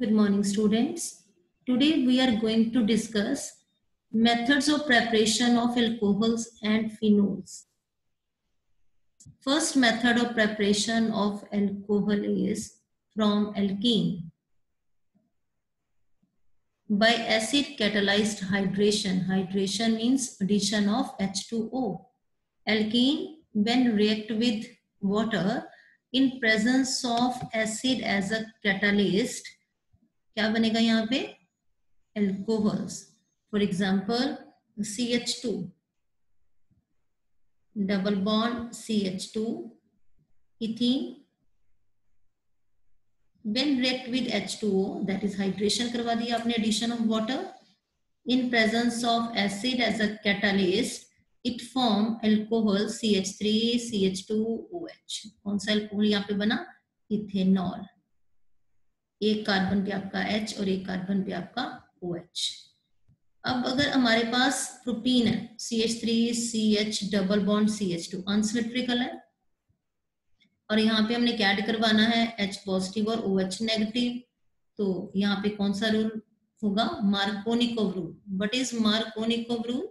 Good morning, students. Today we are going to discuss methods of preparation of alcohols and phenols. First method of preparation of alcohol is from alkene. By acid catalyzed hydration. Hydration means addition of H2O. Alkene, when react with water in presence of acid as a catalyst, क्या बनेगा यहाँ पे? Alcohols. For example, CH2, double bond CH2, ethene. When react with H2O, that is hydration करवा दिया आपने, addition of water in presence of acid as a catalyst, it form alcohol CH3 CH2OH. कौन सा alcohol यहाँ पे बना? Ethanol. एक carbon पे आपका H और एक कार्बन पे आपका OH. अब अगर हमारे पास प्रोपीन है CH3CH double bond CH2 unsymmetrical है और यहाँ पे हमने क्या ऐड करवाना है H पॉजिटिव और OH नेगेटिव, तो यहाँ पे कौन सा रूल होगा? Markovnikov rule. What is Markovnikov rule?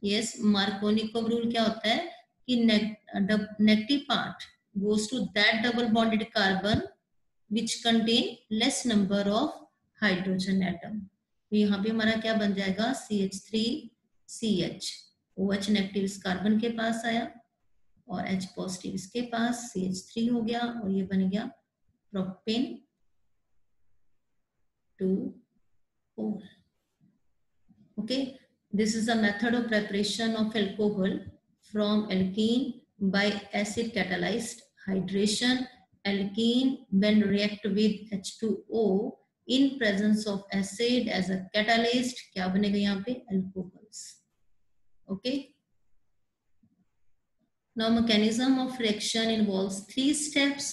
Yes, Markovnikov rule क्या होता है कि negative part goes to that double bonded carbon which contain less number of hydrogen atom. तो यहाँ पे हमारा क्या बन जाएगा? CH3CH. OH नेगेटिव इस कार्बन के पास आया और H पॉजिटिव इसके पास, CH3 हो गया और ये बन गया propane 2O. Okay, this is a method of preparation of alcohol from alkene by acid catalyzed hydration. Alkene when react with H2O in presence of acid as a catalyst, क्या बनेगा यहाँ पे? Alcohols. Okay. Now mechanism of reaction involves 3 steps.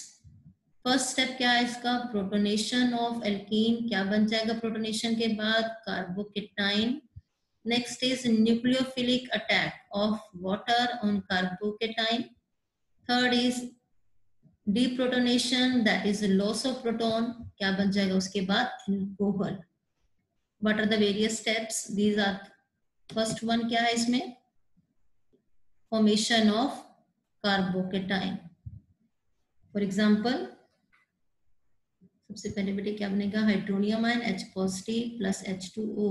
First step क्या है इसका? Protonation of alkene. क्या बन जाएगा प्रोटोनेशन के बाद? Carbocation. Next is nucleophilic attack of water on carbocation. Third is deprotonation, that is loss of proton. क्या बन जाएगा उसके बाद? Alcohol. What are the various steps? These are, first one क्या है इसमें? Formation of carbocation. For example, सबसे पहले बेटे क्या बनेगा? Hydronium ion H positive plus H2O,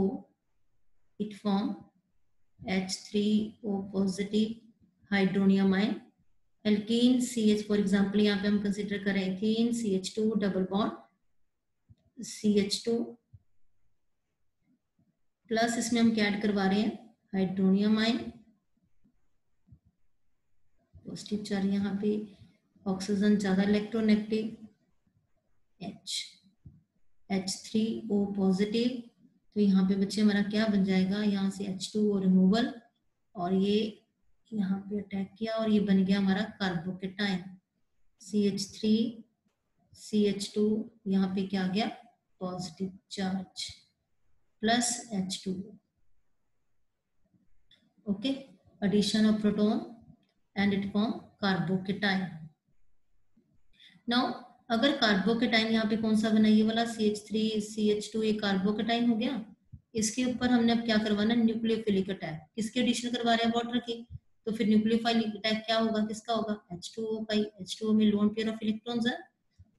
it form H3O positive hydronium ion. Alkene CH, for example यहाँ पे हम कंसिडर करें ethene CH2 double bond CH2 plus इसमें हम क्या ऐड करवा रहे हैं? हाइड्रोनियम आयन पॉजिटिव चार्ज, यहाँ पे ऑक्सीजन ज्यादा इलेक्ट्रोनेगेटिव H3O पॉजिटिव. तो यहाँ पे बच्चे हमारा क्या बन जाएगा? यहाँ से H2O रिमूवल और ये यहाँ पे अटैक किया और ये बन गया हमारा कार्बोकेटाइन CH3 CH2. यहाँ पे क्या आ गया? Positive charge plus H2O. Okay, addition of proton and it form carbocation. Now अगर कार्बोकेटाइन यहाँ पे कौन सा बना? ये वाला CH3 CH2 ये कार्बोकेटाइन हो गया. इसके ऊपर हमने अब क्या करवाना? Nucleophilic attack. किसके एडिशन करवा रहे हैं? वाटर की. तो फिर न्यूक्लियोफिलिक अटैक क्या होगा? किसका होगा? H2O का. H2O में लोन पेयर ऑफ इलेक्ट्रॉन्स है,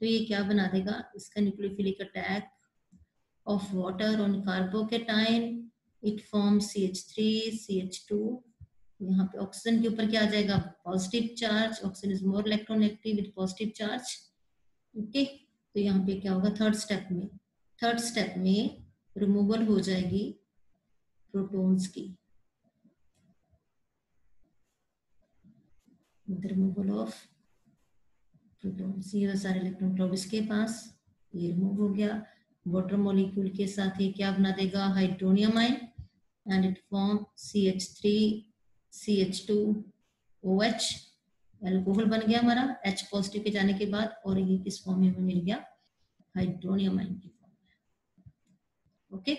तो ये क्या बना देगा? इसका nucleophilic attack of water on carbocation, it form CH3 CH2. यहाँ पे ऑक्सीजन के ऊपर क्या आ जाएगा? Positive charge. Oxygen is more electronegative with positive charge. Okay, तो यहाँ पे क्या होगा? थर्ड स्टेप में रिमूवल हो जाएगी प्रोटॉन्स की. Removal of protons. ये सारे इलेक्ट्रॉन क्लाउड इसके पास, ये रिमूव हो गया. वाटर मॉलिक्यूल के साथ ये क्या बना देगा? Hydronium ion and it form CH3 CH2OH. Alcohol बन गया हमारा H पॉजिटिव के जाने के बाद और ये किस फॉर्म में हमें मिल गया? हाइड्रोनियम आयन की फॉर्म में. Okay,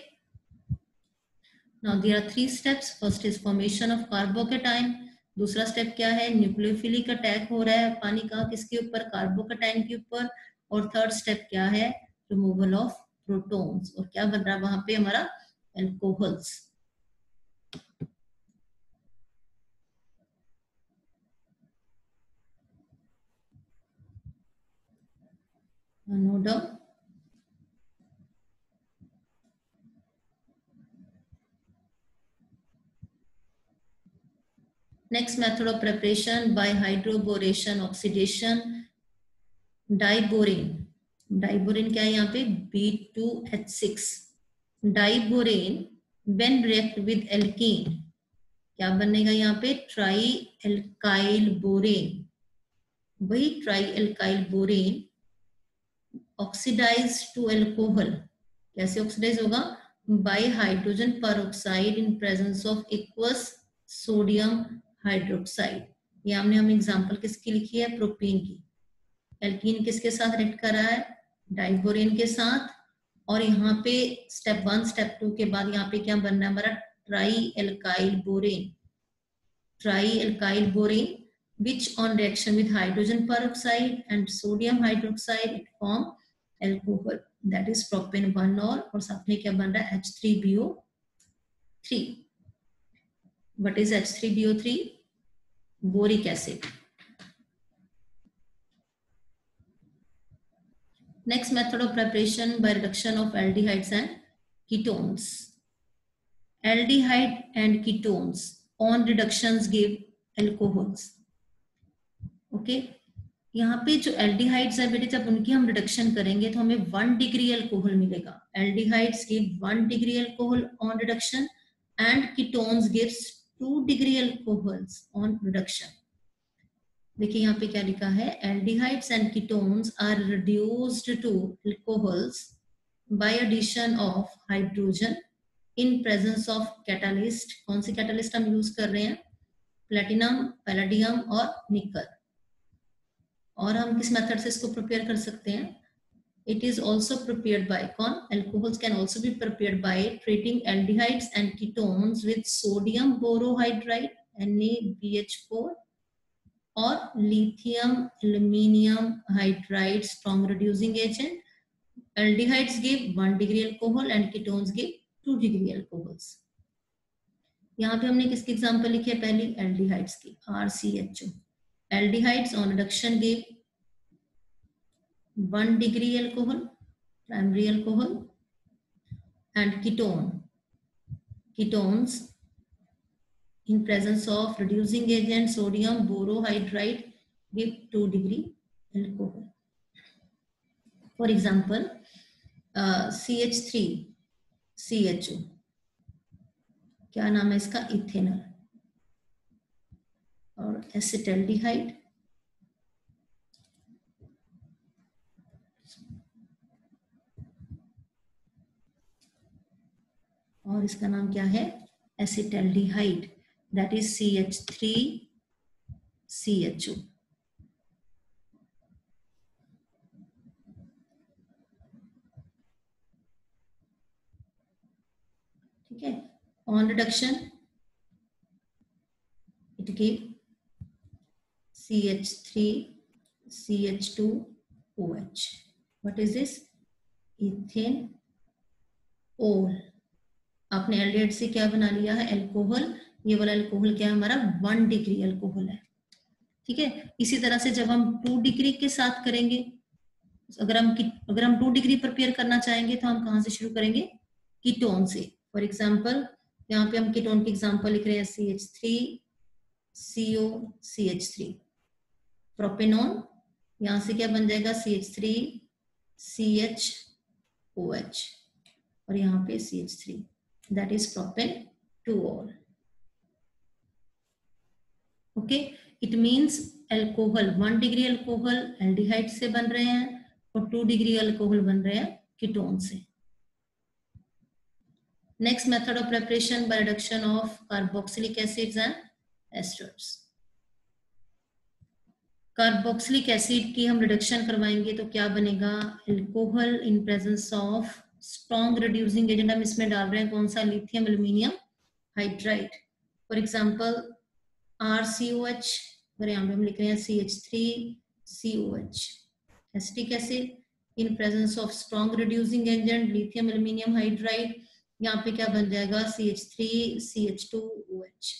now there are 3 steps. First is formation of carbocation. दूसरा स्टेप क्या है? न्यूक्लियोफिलिक अटैक हो रहा है पानी का. किसके ऊपर? कार्बोकेटाइन के ऊपर. और थर्ड स्टेप क्या है? रिमूवल ऑफ प्रोटॉन्स, और क्या बन रहा है वहां पे हमारा alcohols. Note down. Next method of preparation by hydroboration oxidation, diborane. Diborane क्या है यहाँ पे, B2H6। Diborane when react with alkene क्या बनेगा यहाँ पे, ट्राई एल्काइल बोरेन। वही tri alkyl borane oxidize to alcohol, कैसे ऑक्सीडाइज होगा, by hydrogen peroxide in presence of aqueous sodium hydroxide. ये हमने हम एग्जांपल किसकी लिखी है, प्रोपीन की। एल्कीन किसके साथ रिएक्ट कर रहा है, डाइबोरेन के साथ, और यहाँ पे स्टेप 1 स्टेप 2 के बाद यहाँ पे क्या बनना है हमारा, try alkyl borane. Try alkyl borane which on reaction with hydrogen peroxide and sodium hydroxide it form alcohol, that is propanol, और साथ में क्या बन रहा है, H3BO3। what is H3BO3, boric acid। Next method of preparation by reduction of aldehydes and ketones। aldehyde and ketones on reductions give alcohols। Okay यहाँ पे जो एल्डिहाइड्स है बेटे, जब उनकी हम रिडक्शन करेंगे तो हमें 1 डिग्री अल्कोहल मिलेगा। Aldehydes give 1 degree alcohol on reduction and ketones gives 2 degree alcohols on reduction. देखिए यहाँ पे क्या लिखा है, aldehydes and ketones are reduced to alcohols by addition of hydrogen in presence of catalyst. कौन सी कैटालिस्ट हम यूज कर रहे हैं, प्लेटिनम, पैलेडियम और निकल। और हम किस मेथड से इसको प्रिपेयर कर सकते हैं, it is also prepared by कौन, alcohols can also be prepared by treating aldehydes and ketones with sodium borohydride NaBH4 और lithium aluminium hydride strong reducing agent. Aldehydes give 1 degree alcohol and ketones give 2 degree alcohols. यहाँ पे हमने किसकी example लिखी है, पहली aldehydes की, RCHO। aldehydes on reduction give 1 degree alcohol, primary alcohol, and ketones in presence of reducing agent sodium borohydride give 2 degree alcohol। For example, CH3CHO क्या नाम है इसका, इथेनॉल। और एसिटाल्डिहाइड और इसका नाम क्या है, एसिटाल्डिहाइड, दैट इज CH3CHO। ठीक है, on reduction it give CH3CH2OH। What is this, ethanol. आपने एल्डिहाइड से क्या बना लिया है, अल्कोहल। ये वाला अल्कोहल क्या है हमारा, 1 डिग्री अल्कोहल है। ठीक है, इसी तरह से जब हम 2 डिग्री के साथ करेंगे, अगर हम 2 डिग्री प्रिपेयर करना चाहेंगे तो हम कहां से शुरू करेंगे, कीटोन से। फॉर एग्जांपल यहाँ पे हम कीटोन की एग्जांपल लिख रहे हैं, CH3COCH3। प्रोपेनॉन, यहां से क्या बन जाएगा, CH3CHOH, और यहाँ पे CH3, that is propan2ol। Okay, it means alcohol 1 degree alcohol aldehyde से बन रहे हैं और 2 डिग्री अल्कोहल बन रहे हैं कीटोन से। Next method of preparation by reduction of carboxylic acids and asters. Carboxylic acid की हम रिडक्शन करवाएंगे तो क्या बनेगा, alcohol in presence of strong reducing agent. हम इसमें डाल रहे हैं कौन सा, lithium aluminium hydride. For example RCOH, अगर यहाँ पे हम लिख रहे हैं CH3COH acetic acid, in presence of strong reducing agent lithium aluminium hydride, यहाँ पे क्या बन जाएगा CH3 CH2 OH।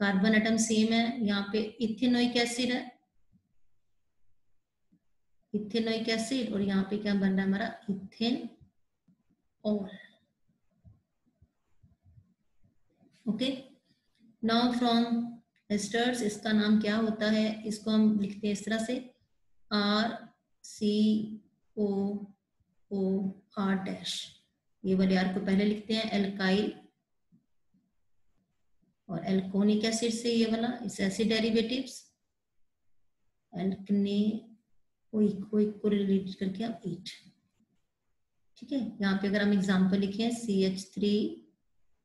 Carbon atom same है, यहाँ पे इथेनोइक एसिड है, इथेनोइक एसिड, और यहाँ पे क्या बन रहा है हमारा ethane all. Okay, now from asters इसका नाम क्या होता है, इसको हम लिखते हैं इस तरह से RCOOR डैश, ये वाले आर को पहले लिखते हैं एल्काइल, और एल्कोनिक एसिड से ये वाला इस एसिड डेरिवेटिव्स एल्कने को रिलेटेड करके आप 8। ठीक है, यहाँ पे अगर हम एग्जांपल लिखें CH3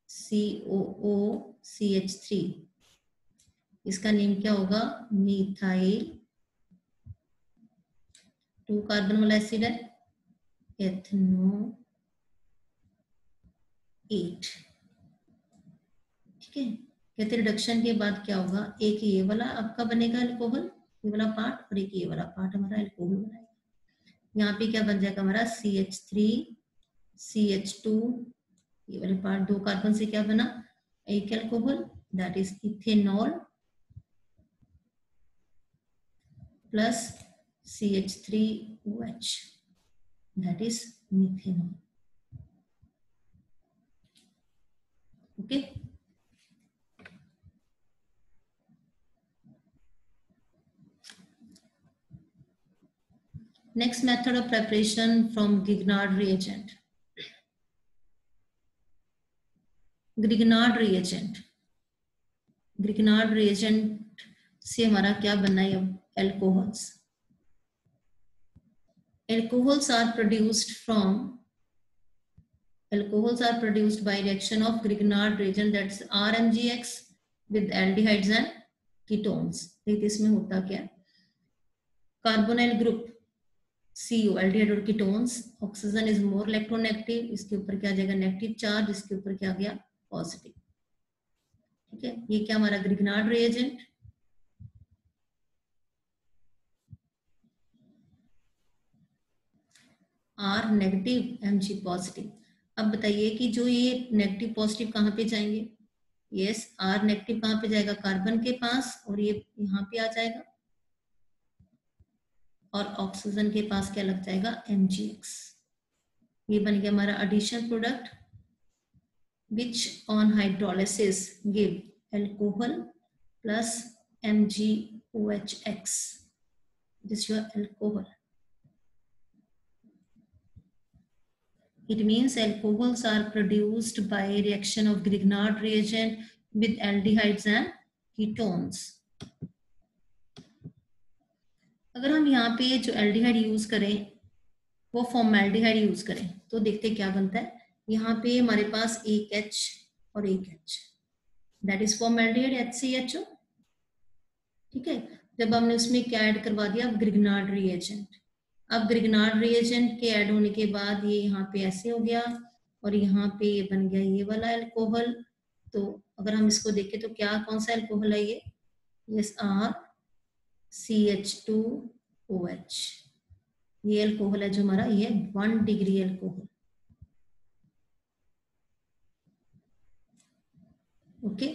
COO CH3, इसका नेम क्या होगा मीथाइल, 2 कार्बन वाला एसिड है, एथनो 8। ठीक है, कहते रिडक्शन के बाद क्या होगा, एक ये वाला आपका बनेगा अल्कोहल, ये वाला पार्ट, और एक ये वाला पार्ट हमारा अल्कोहल बनाएगा। यहाँ पे क्या बन जाएगा हमारा CH3 CH2, ये वाले पार्ट 2 कार्बन से क्या बना एक alcohol, that is ethanol plus CH3OH, that is methanol. Okay, next method of preparation from Grignard reagent. Grignard reagent से हमारा क्या बनना है, alcohols. Alcohols are produced by reaction of Grignard reagent, that's RMGX with aldehydes and ketones. देखिए इसमें होता क्या, carbonyl group CO aldehyde और ketones, oxygen is more electronegative, इसके ऊपर क्या आ जाएगा नेगेटिव चार्ज, इसके ऊपर क्या आ गया पॉजिटिव। ठीक है, ये क्या हमारा Grignard reagent, R negative Mg positive. अब बताइए कि जो ये नेगेटिव पॉजिटिव कहाँ पे जाएंगे, यस R नेगेटिव कहाँ पे जाएगा कार्बन के पास, और ये यहाँ पे आ जाएगा, और ऑक्सीजन के पास क्या लग जाएगा MgX। ये बन गया हमारा addition product which on hydrolysis give alcohol plus MgOHX, this is your alcohol. It means alcohols are produced by reaction of Grignard reagent with aldehydes and ketones. अगर हम यहाँ पे जो एल्डिहाइड यूज करें वो फॉर्मेल्डिहाइड यूज करें तो देखते क्या बनता है, यहाँ पे हमारे पास एक H और एक H, that is formaldehyde HCHO। ठीक है, जब हमने उसमें क्या ऐड करवा दिया, ग्रिग्नार्ड रिएजेंट। अब ग्रिग्नार्ड रिएजेंट के ऐड होने के बाद ये यहाँ पे ऐसे हो गया, और यहाँ पे ये बन गया ये वाला अल्कोहल। तो अगर हम इसको देखें तो क्या कौन सा अल्कोहल है ये, यस CH2OH, ये अल्कोहल है जो हमारा ये 1 डिग्री अल्कोहल। ओके,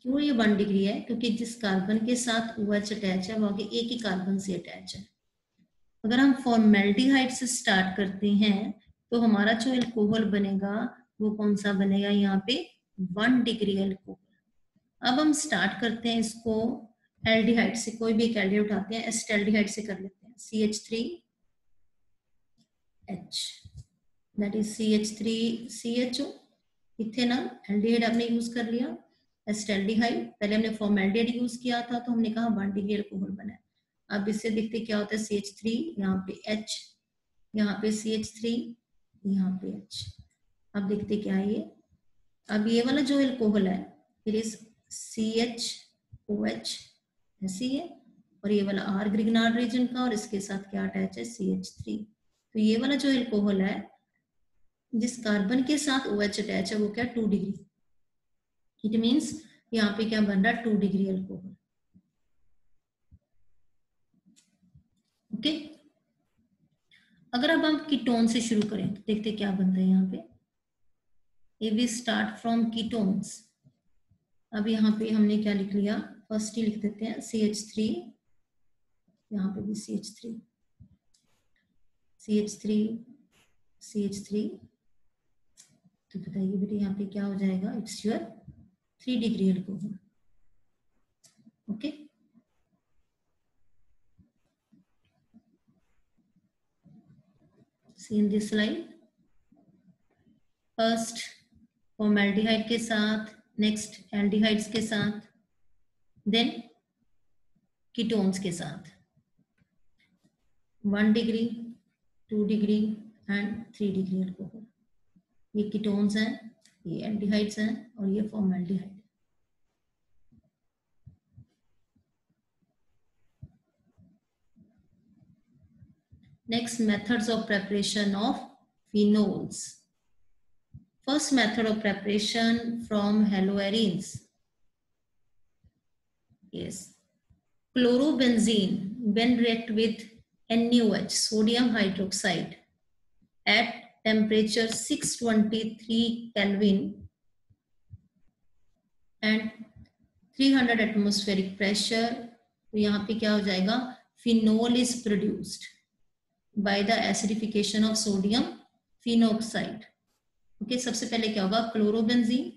क्यों ये 1 डिग्री है, क्योंकि जिस कार्बन के साथ OH अटैच है वो आगे एक ही कार्बन से अटैच है। अगर हम फॉर्मेल्डिहाइड से स्टार्ट करते हैं तो हमारा जो अल्कोहल बनेगा वो कौन सा बनेगा, यहाँ पे 1 डिग्री अल्कोहल। अब हम स्टार्ट करते हैं इसको एल्डिहाइड से, कोई भी एक एल्डिहाइड उठाते हैं, एस्टल्डिहाइड से कर लेते हैं, CH3H, that is CH3CHO, ethanol aldehyde हमने यूज कर लिया। एस्टल्डिहाइड पहले हमने फॉर्मेल्डिहाइड यूज किया था तो हमने कहा 1 डिग्री अल्कोहल बना है। अब इससे देखते क्या होता है, CH3 यहाँ पे H, यहाँ पे CH3, यहाँ पे H। अब देखते क्या है ये, अब ये वाला जो अल्कोहल है फिर इस CHOH ऐसी है, और ये वाला R ग्रिग्नार्ड रीजन का, और इसके साथ क्या अटैच है CH3। तो ये वाला जो अल्कोहल है जिस कार्बन के साथ OH अटैच है वो क्या 2 डिग्री, इट मीन्स यहाँ पे क्या बन रहा है 2 डिग्री अल्कोहल। ओके, अगर अब हम कीटोन से शुरू करें तो देखते क्या बनता है यहाँ पे। A V start from ketones. अब यहाँ पे हमने क्या लिख लिया, फर्स्ट ही लिख देते हैं CH3, यहाँ पे भी CH3, CH3, CH3। तो बताइए बेटे यहाँ पे क्या हो जाएगा, it's your 3 degree alcohol. Okay, see in this slide. First formaldehyde के साथ, नेक्स्ट एल्डिहाइड्स के साथ, देन कीटोन्स के साथ 1 degree, 2 degree and 3 degree alcohol. ये कीटोन्स हैं, ये एल्डिहाइड्स हैं और ये formaldehyde. Next, methods of preparation of phenols. First method of preparation from haloarenes. Yes, chlorobenzene when react with NaOH, sodium hydroxide, at temperature 623 Kelvin and 300 atmospheric pressure. तो यहाँ पे क्या हो जाएगा, phenol is produced by the acidification of sodium phenoxide. Okay, सबसे पहले क्या होगा, क्लोरोबेंजीन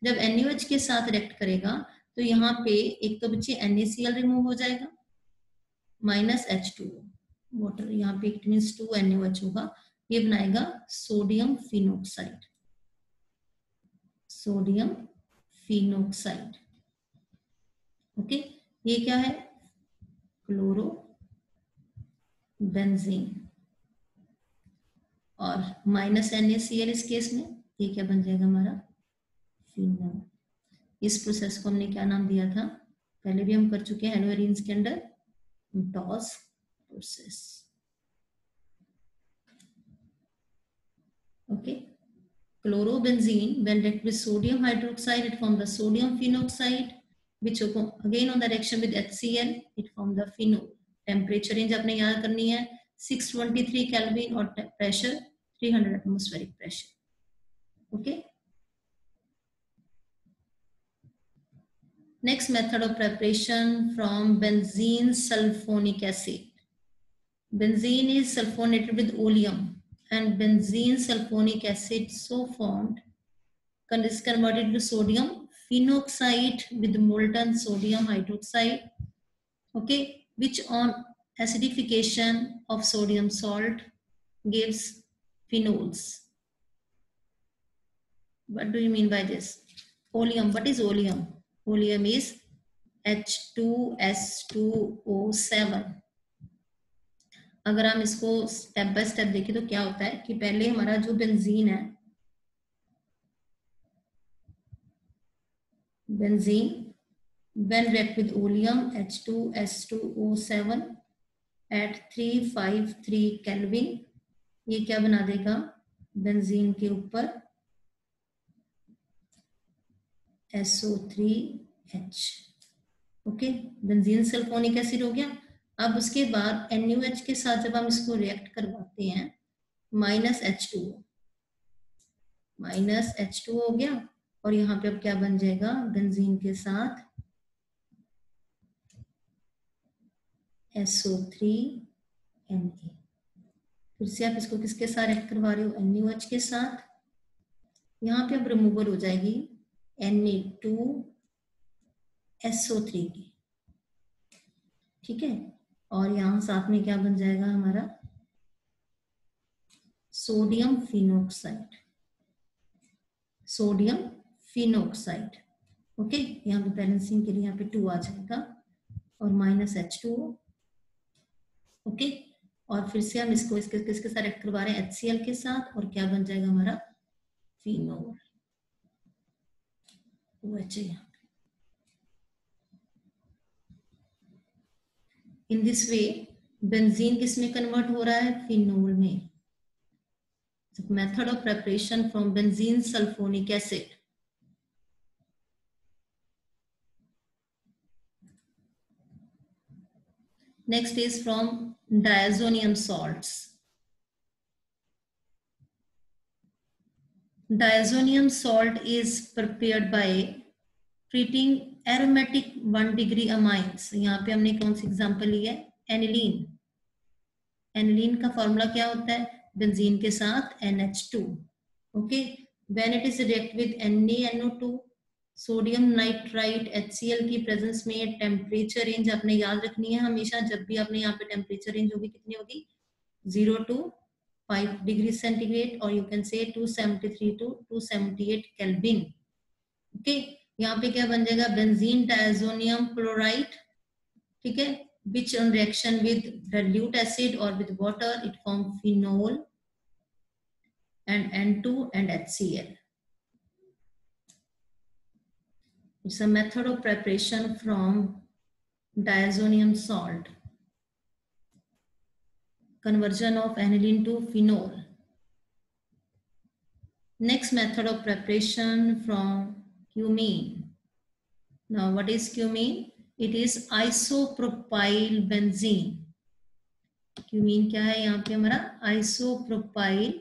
जब NaOH के साथ रिएक्ट करेगा तो यहाँ पे एक तो बच्चे NaCl रिमूव हो जाएगा, -H2O वाटर, यहाँ पे इट मींस 2 NaOH होगा, ये बनाएगा sodium phenoxide, sodium phenoxide. Okay, ये क्या है, क्लोरोबेंजीन और -NaCl इस केस में, ये क्या बन जाएगा हमारा, फिनोल। इस प्रोसेस को हमने क्या नाम दिया था, पहले भी हम कर चुके हैं हेलोएरीन्स के अंदर, toss process. Okay, chlorobenzene when react with sodium hydroxide it form the sodium phenoxide which again on the reaction with HCl it form the phenol। Temperature range आपने याद करनी है 623 केल्विन और pressure 300 atmospheric pressure. Okay, next method of preparation from benzene sulfonic acid. Benzene is sulfonated with oleum and benzene sulfonic acid so formed is converted to sodium phenoxide with molten sodium hydroxide, okay, which on acidification of sodium salt gives phenols. What do you mean by this? Oleum, what is oleum? Oleum is H2S2O7। अगर हम इसको step by step देखें तो क्या होता है कि पहले हमारा जो बेंजीन है, benzene when react with oleum H2S2O7 at 353 Kelvin, ये क्या बना देगा, बेंजीन के ऊपर SO3H। Okay, benzene sulphonic acid हो गया। अब उसके बाद NaOH के साथ जब हम इसको रिएक्ट करवाते हैं -H2O हो गया और यहाँ पे अब क्या बन जाएगा, बेंजीन के साथ SO3Na। फिर से आप इसको किसके साथ रिएक्ट करवा रहे हो, NaOH के साथ। यहाँ पे अब रिमूवल हो जाएगी Na2SO3 की, ठीक है, और यहाँ साथ में क्या बन जाएगा हमारा sodium phenoxide, sodium phenoxide. Okay, यहाँ पे बैलेंसिंग के लिए यहाँ पे 2 आ जाएगा और -H2O। ओके, और फिर से हम इसको इसके किसके साथ रिएक्ट करवा रहे हैं, HCl के साथ, और क्या बन जाएगा हमारा phenol, OH। In this way benzene किस में कन्वर्ट हो रहा है, फिनोल में। Method of preparation from benzene sulphonic acid. Next is from diazonium salts. Diazonium salt is prepared by treating aromatic 1-degree amines. यहाँ पे हमने कौन सी एग्जांपल ली है? एनिलीन. एनिलीन का फॉर्मूला क्या होता है? बेंजीन के साथ NH2. Okay, when it is react with NaNO2, sodium nitrite HCl की प्रेजेंस में टेम्परेचर रेंज आपने याद रखनी है हमेशा. जब भी आपने यहाँ पे टेम्परेचर रेंज होगी कितनी होगी? 0 to 5 डिग्री सेंटीग्रेड, और you can say 273 to 278 kelvin. Okay, यहाँ पे क्या बन जाएगा? Benzene diazonium chloride. ठीक है, which on reaction with dilute acid or with water it form phenol and N2 and HCl. It's a method of preparation from diazonium salt, conversion of aniline to phenol. Next method of preparation from cumene. Now what is cumene? It is isopropyl benzene. Cumene क्या है यहाँ पे हमारा? Isopropyl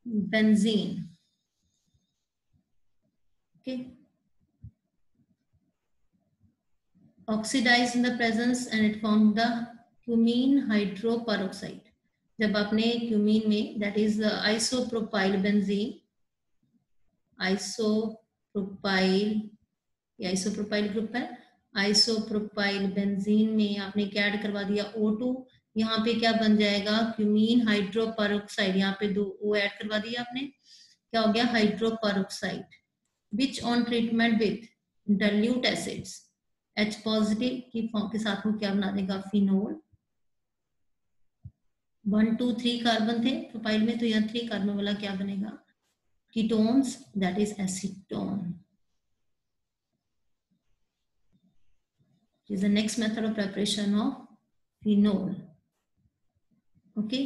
benzene. Okay, oxidize in the presence and it form the cumene hydroperoxide. जब आपने cumene में, that is isopropyl benzene, isopropyl, ये isopropyl group है. आइसोप्रोपाइल बेंजीन में आपने क्या ऐड करवा दिया? O2. यहाँ पे क्या बन जाएगा? Cumene hydroperoxide. यहाँ पे 2 O ऐड करवा दिया आपने, क्या हो गया? Hydroperoxide. Which on treatment with dilute acids, H positive की फॉर्म के साथ में क्या बना देगा? फिनोल. 1 2 3 कार्बन थे प्रोपाइल में, तो यहाँ 3 कार्बन वाला क्या बनेगा? Ketones, that is acetone. Is the next method of preparation of phenol. Okay,